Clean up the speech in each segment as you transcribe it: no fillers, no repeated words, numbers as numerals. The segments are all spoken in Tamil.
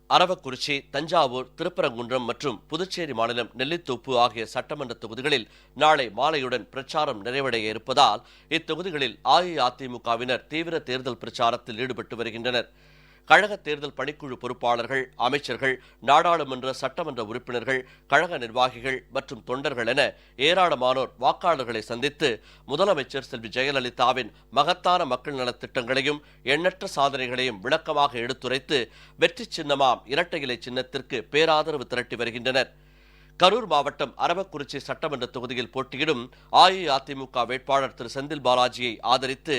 அரவக்குறிச்சி, தஞ்சாவூர், திருப்பரங்குன்றம் மற்றும் புதுச்சேரி மாநிலம் நெல்லித்தோப்பு ஆகிய சட்டமன்ற தொகுதிகளில் நாளை மாலையுடன் பிரச்சாரம் நிறைவடைய இருப்பதால் இத்தொகுதிகளில் அஇஅதிமுகவினர் தீவிர தேர்தல் பிரச்சாரத்தில் ஈடுபட்டு வருகின்றனர். கழக தேர்தல் பணிக்குழு பொறுப்பாளர்கள், அமைச்சர்கள், நாடாளுமன்ற சட்டமன்ற உறுப்பினர்கள், கழக நிர்வாகிகள் மற்றும் தொண்டர்கள் என ஏராளமானோர் வாக்காளர்களை சந்தித்து முதலமைச்சர் செல்வி ஜெயலலிதாவின் மகத்தான மக்கள் நலத் திட்டங்களையும் எண்ணற்ற சாதனைகளையும் விளக்கமாக எடுத்துரைத்து வெற்றி சின்னமாம் இரட்டை இலை சின்னத்திற்கு பேராதரவு திரட்டி வருகின்றனர். கரூர் மாவட்டம் அரவக்குறிச்சி சட்டமன்ற தொகுதியில் போட்டியிடும் அஇஅதிமுக வேட்பாளர் திரு செந்தில் பாலாஜியை ஆதரித்து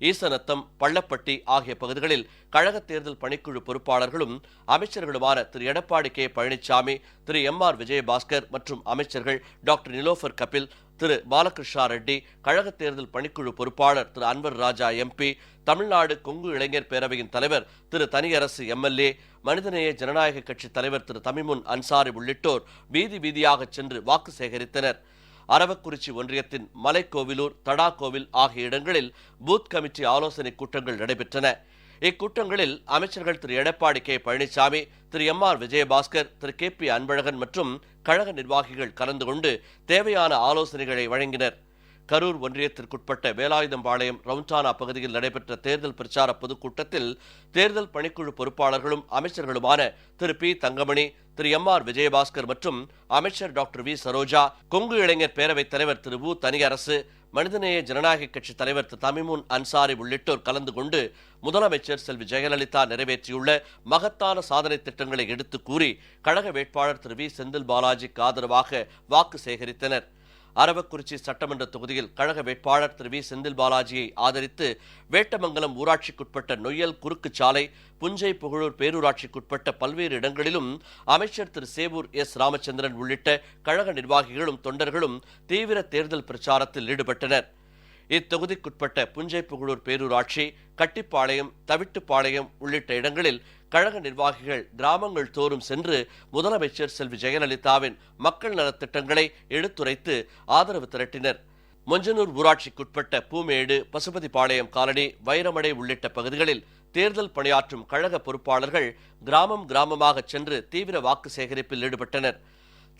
ஈசநத்தம், பள்ளப்பட்டி ஆகிய பகுதிகளில் கழக தேர்தல் பணிக்குழு பொறுப்பாளர்களும் அமைச்சர்களுமான திரு எடப்பாடி கே பழனிசாமி, திரு எம்.ஆர். விஜயபாஸ்கர் மற்றும் அமைச்சர்கள் டாக்டர் நிலோஃபர் கபில், திரு பாலகிருஷ்ணா ரெட்டி, கழக தேர்தல் பணிக்குழு பொறுப்பாளர் திரு அன்வர் ராஜா எம்பி, தமிழ்நாடு கொங்கு இளைஞர் பேரவையின் தலைவர் திரு தனியரசு எம்எல்ஏ, மனிதநேய ஜனநாயக கட்சி தலைவர் திரு தமிமுன் அன்சாரி உள்ளிட்டோர் வீதி வீதியாக சென்று வாக்கு சேகரித்தனர். அரவக்குறிச்சி ஒன்றியத்தின் மலைக்கோவிலூர், தடாகோவில் ஆகிய இடங்களில் பூத் கமிட்டி ஆலோசனை கூட்டங்கள் நடைபெற்றன. இக்கூட்டங்களில் அமைச்சர்கள் திரு எடப்பாடி கே பழனிசாமி, திரு எம்.ஆர். விஜயபாஸ்கர், திரு கே.பி. அன்பழகன் மற்றும் கழக நிர்வாகிகள் கலந்து கொண்டு தேவையான ஆலோசனைகளை வழங்கினர். கரூர் ஒன்றியத்திற்குட்பட்ட வேலாயுதம்பாளையம், ரவுண்டானா பகுதியில் நடைபெற்ற தேர்தல் பிரச்சார பொதுக்கூட்டத்தில் தேர்தல் பணிக்குழு பொறுப்பாளர்களும் அமைச்சர்களுமான திரு பி. தங்கமணி, திரு எம்.ஆர். விஜயபாஸ்கர் மற்றும் அமைச்சர் டாக்டர் வி. சரோஜா, கொங்கு இளைஞர் பேரவைத் தலைவர் திரு உ. தனியரசு, மனிதநேய ஜனநாயக கட்சி தலைவர் திரு தமிமுன் அன்சாரி உள்ளிட்டோர் கலந்து கொண்டு முதலமைச்சர் செல்வி ஜெயலலிதா நிறைவேற்றியுள்ள மகத்தான சாதனை திட்டங்களை எடுத்து கூறி கழக வேட்பாளர் திரு வி. செந்தில் பாலாஜிக்கு ஆதரவாக வாக்கு சேகரித்தனர். அரவக்குறிச்சி சட்டமன்ற தொகுதியில் கழக வேட்பாளர் திரு வி. செந்தில் பாலாஜியை ஆதரித்து வேட்டமங்கலம் ஊராட்சிக்குட்பட்ட நொய்யல் குறுக்கு சாலை, புஞ்சை புகழூர் பேரூராட்சிக்குட்பட்ட பல்வேறு இடங்களிலும் அமைச்சர் திரு சேவூர் எஸ். ராமச்சந்திரன் உள்ளிட்ட கழக நிர்வாகிகளும் தொண்டர்களும் தீவிர தேர்தல் பிரச்சாரத்தில் ஈடுபட்டனர். இத்தொகுதிக்குட்பட்ட புஞ்சை புகழூர் பேரூராட்சி, கட்டிப்பாளையம், தவிட்டுப்பாளையம் உள்ளிட்ட இடங்களில் கழக நிர்வாகிகள் கிராமங்கள் தோறும் சென்று முதலமைச்சர் செல்வி ஜெயலலிதாவின் மக்கள் நலத் திட்டங்களை எடுத்துரைத்து ஆதரவு திரட்டினர். மொஞ்சனூர் ஊராட்சிக்குட்பட்ட பூமேடு, பசுபதிபாளையம் காலனி, வைரமடை உள்ளிட்ட பகுதிகளில் தேர்தல் பணியாற்றும் கழக பொறுப்பாளர்கள் கிராமம் கிராமமாக சென்று தீவிர வாக்கு சேகரிப்பில் ஈடுபட்டனர்.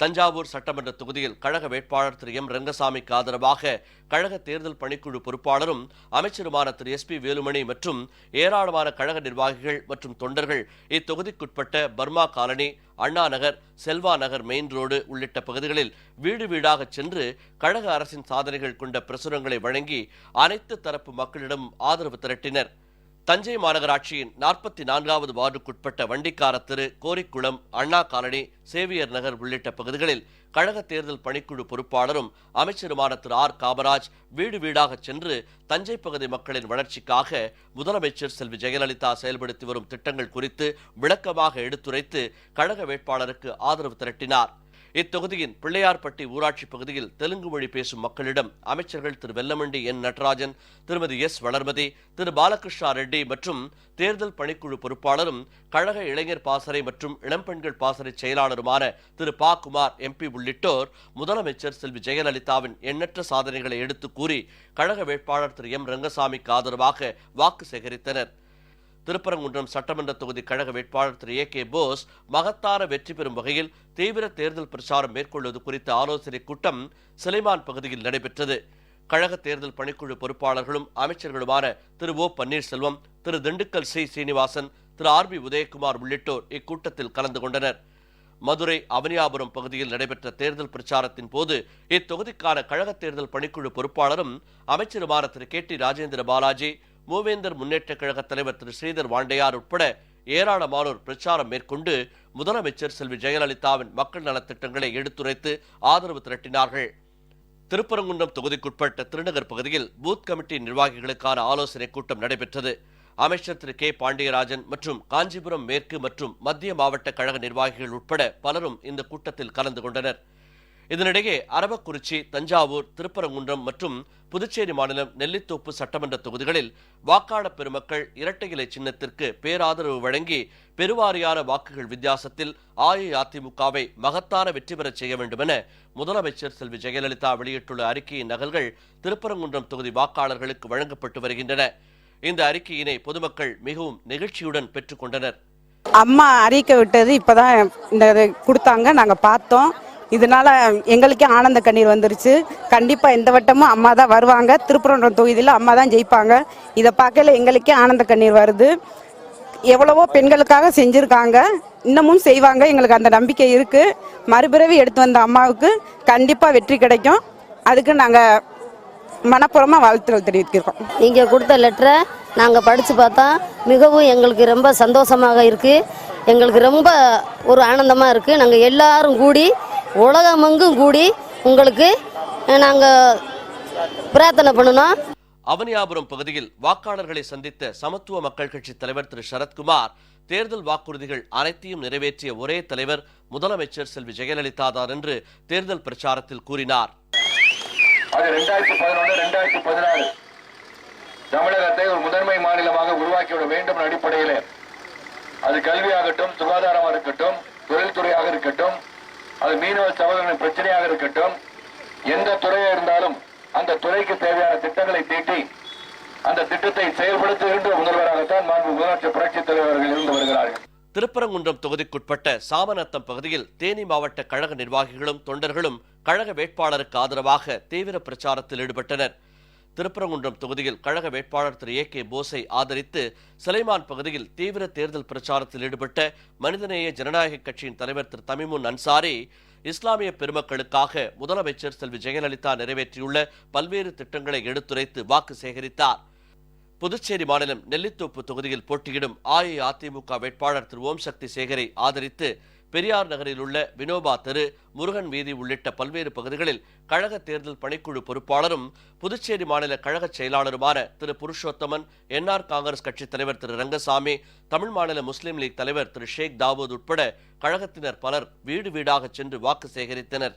தஞ்சாவூர் சட்டமன்ற தொகுதியில் கழக வேட்பாளர் திரு எம். ரங்கசாமிக்கு ஆதரவாக கழக தேர்தல் பணிக்குழு பொறுப்பாளரும் அமைச்சருமான திரு எஸ். பி. வேலுமணி மற்றும் ஏராளமான கழக நிர்வாகிகள் மற்றும் தொண்டர்கள் இத்தொகுதிக்குட்பட்ட பர்மா காலனி, அண்ணா நகர், செல்வா நகர் மெயின் ரோடு உள்ளிட்ட பகுதிகளில் வீடு வீடாக சென்று கழக அரசின் சாதனைகள் கொண்ட பிரசுரங்களை வழங்கி அனைத்து தரப்பு மக்களிடம் ஆதரவு திரட்டினர். தஞ்சை மாநகராட்சியின் 44வது வார்டுக்குட்பட்ட வண்டிக்கார தெரு, கோரிக்குளம், அண்ணா காலனி, சேவியர் நகர் உள்ளிட்ட பகுதிகளில் கழக தேர்தல் பணிக்குழு பொறுப்பாளரும் அமைச்சருமான திரு ஆர். காமராஜ் வீடு வீடாக சென்று தஞ்சை பகுதி மக்களின் வளர்ச்சிக்காக முதலமைச்சர் செல்வி ஜெயலலிதா செயல்படுத்தி வரும் திட்டங்கள் குறித்து விளக்கமாக எடுத்துரைத்து கழக வேட்பாளருக்கு ஆதரவு திரட்டினார். இத்தொகுதியின் பிள்ளையார்பட்டி ஊராட்சி பகுதியில் தெலுங்கு மொழி பேசும் மக்களிடம் அமைச்சர்கள் திரு வெல்லமண்டி என். நடராஜன், திருமதி எஸ். வளர்மதி, திரு பாலகிருஷ்ணா ரெட்டி மற்றும் தேர்தல் பணிக்குழு பொறுப்பாளரும் கழக இளைஞர் பாசறை மற்றும் இளம்பெண்கள் பாசறை செயலாளருமான திரு பா. குமார் எம்பி உள்ளிட்டோர் முதலமைச்சர் செல்வி ஜெயலலிதாவின் எண்ணற்ற சாதனைகளை எடுத்து கூறி கழக வேட்பாளர் திரு எம். ரங்கசாமிக்கு ஆதரவாக வாக்கு சேகரித்தனர். திருப்பரங்குன்றம் சட்டமன்ற தொகுதி கழக வேட்பாளர் திரு ஏ. கே. போஸ் மகத்தான வெற்றி பெறும் வகையில் தீவிர தேர்தல் பிரச்சாரம் மேற்கொள்வது குறித்த ஆலோசனைக் கூட்டம் சிலைமான் பகுதியில் நடைபெற்றது. கழக தேர்தல் பணிக்குழு பொறுப்பாளர்களும் அமைச்சர்களுமான திரு ஓ. பன்னீர்செல்வம், திரு திண்டுக்கல் சி. சீனிவாசன், திரு ஆர். பி. உதயகுமார் உள்ளிட்டோர் இக்கூட்டத்தில் கலந்து கொண்டனர். மதுரை அவனியாபுரம் பகுதியில் நடைபெற்ற தேர்தல் பிரச்சாரத்தின் போது இத்தொகுதிக்கான கழக தேர்தல் பணிக்குழு பொறுப்பாளரும் அமைச்சருமான திரு கே. டி. ராஜேந்திர பாலாஜி, மூவேந்தர் முன்னேற்ற கழக தலைவர் திரு ஸ்ரீதர் வாண்டையார் உட்பட ஏராளமானோர் பிரச்சாரம் மேற்கொண்டு முதலமைச்சர் செல்வி ஜெயலலிதாவின் மக்கள் நலத்திட்டங்களை எடுத்துரைத்து ஆதரவு திரட்டினார்கள். திருப்பரங்குன்றம் தொகுதிக்குட்பட்ட திருநகர் பகுதியில் பூத் கமிட்டி நிர்வாகிகளுக்கான ஆலோசனைக் கூட்டம் நடைபெற்றது. அமைச்சர் திரு கே. பாண்டியராஜன் மற்றும் காஞ்சிபுரம் மேற்கு மற்றும் மத்திய மாவட்ட கழக நிர்வாகிகள் உட்பட பலரும் இந்த கூட்டத்தில் கலந்து கொண்டனர். இதனிடையே அரவக்குறிச்சி, தஞ்சாவூர், திருப்பரங்குன்றம் மற்றும் புதுச்சேரி மாநிலம் நெல்லித்தோப்பு சட்டமன்ற தொகுதிகளில் வாக்காளர் பெருமக்கள் இரட்டை இலை சின்னத்திற்கு பேராதரவு வழங்கி பெருவாரியான வாக்குகள் வித்தியாசத்தில் அஇஅதிமுகவை மகத்தான வெற்றி பெறச் செய்ய வேண்டும் என முதலமைச்சர் செல்வி ஜெயலலிதா வெளியிட்டுள்ள அறிக்கையின் நகல்கள் திருப்பரங்குன்றம் தொகுதி வாக்காளர்களுக்கு வழங்கப்பட்டு வருகின்றன. இந்த அறிக்கையினை பொதுமக்கள் மிகவும் நெகிழ்ச்சியுடன் பெற்றுக் கொண்டனர். அம்மா அறிக்கை விட்டது இப்பதான் இந்த இது கொடுத்தாங்க, நாங்க பார்த்தோம். இதனால எங்களுக்கே ஆனந்த கண்ணீர் வந்துருச்சு. கண்டிப்பா எந்த வட்டமும் அம்மா தான் வருவாங்க. திருப்பரங்குன்றம் தொகுதியில் அம்மா தான் ஜெயிப்பாங்க. இதை பார்க்கல எங்களுக்கே ஆனந்த கண்ணீர் வருது. எவ்வளவோ பெண்களுக்காக செஞ்சிருக்காங்க, இன்னமும் செய்வாங்க. எங்களுக்கு அந்த நம்பிக்கை இருக்கு. மறுபிறவி எடுத்து வந்த அம்மாவுக்கு கண்டிப்பா வெற்றி கிடைக்கும். அதுக்கு நாங்க மனப்பூர்வமா வாழ்த்துக்கள் தெரிவிக்கிறோம். நீங்க கொடுத்த லெட்டரை நாங்கள் படித்து பார்த்தா மிகவும் எங்களுக்கு ரொம்ப சந்தோஷமாக இருக்குது. எங்களுக்கு ரொம்ப ஒரு ஆனந்தமாக இருக்குது. நாங்கள் எல்லாரும் கூடி உலகமெங்கும் கூடி உங்களுக்கு நாங்கள் பிரார்த்தனை பண்ணணும். அவனியாபுரம் பகுதியில் வாக்காளர்களை சந்தித்த சமத்துவ மக்கள் கட்சி தலைவர் திரு சரத்குமார் தேர்தல் வாக்குறுதிகள் அனைத்தையும் நிறைவேற்றிய ஒரே தலைவர் முதலமைச்சர் செல்வி ஜெயலலிதா தான் என்று தேர்தல் பிரச்சாரத்தில் கூறினார். அது 2011-2016 தமிழகத்தை ஒரு முதன்மை மாநிலமாக உருவாக்கிவிட வேண்டும் அடிப்படையில் அது கல்வியாகட்டும், சுகாதாரமாக இருக்கட்டும், தொழில்துறையாக இருக்கட்டும், அது மீனவ சகோதரர்களின் பிரச்சனையாக இருக்கட்டும், எந்த துறையாக இருந்தாலும் அந்த துறைக்கு தேவையான திட்டங்களை தீட்டி அந்த திட்டத்தை செயல்படுத்துகின்ற முதல்வராகத்தான் மாண்பு முதலமைச்சர் புரட்சித் தலைவர்கள் இருந்து வருகிறார்கள். திருப்பரங்குன்றம் தொகுதிக்குட்பட்ட சாமநத்தம் பகுதியில் தேனி மாவட்ட கழக நிர்வாகிகளும் தொண்டர்களும் கழக வேட்பாளருக்கு ஆதரவாக தீவிர பிரச்சாரத்தில் ஈடுபட்டனர். திருப்பரங்குன்றம் தொகுதியில் கழக வேட்பாளர் திரு ஏ.கே. போஸை ஆதரித்து சிலைமான் பகுதியில் தீவிர தேர்தல் பிரச்சாரத்தில் ஈடுபட்ட மனிதநேய ஜனநாயக கட்சியின் தலைவர் திரு தமிமுன் அன்சாரி இஸ்லாமிய பெருமக்களுக்காக முதலமைச்சர் செல்வி ஜெயலலிதா நிறைவேற்றியுள்ள பல்வேறு திட்டங்களை எடுத்துரைத்து வாக்கு சேகரித்தார். புதுச்சேரி மாநிலம் நெல்லித்தோப்பு தொகுதியில் போட்டியிடும் அஇஅதிமுக வேட்பாளர் திரு ஓம் சக்தி சேகரை ஆதரித்து பெரியார் நகரில் உள்ள வினோபா தெரு, முருகன் வீதி உள்ளிட்ட பல்வேறு பகுதிகளில் கழக தேர்தல் பணிக்குழு பொறுப்பாளரும் புதுச்சேரி மாநில கழக செயலாளருமான திரு புருஷோத்தமன், என்ஆர் காங்கிரஸ் கட்சித் தலைவர் திரு ரங்கசாமி, தமிழ் மாநில முஸ்லீம் லீக் தலைவர் திரு ஷேக் தாவூத் உட்பட கழகத்தினர் பலர் வீடு வீடாக சென்று வாக்கு சேகரித்தனர்.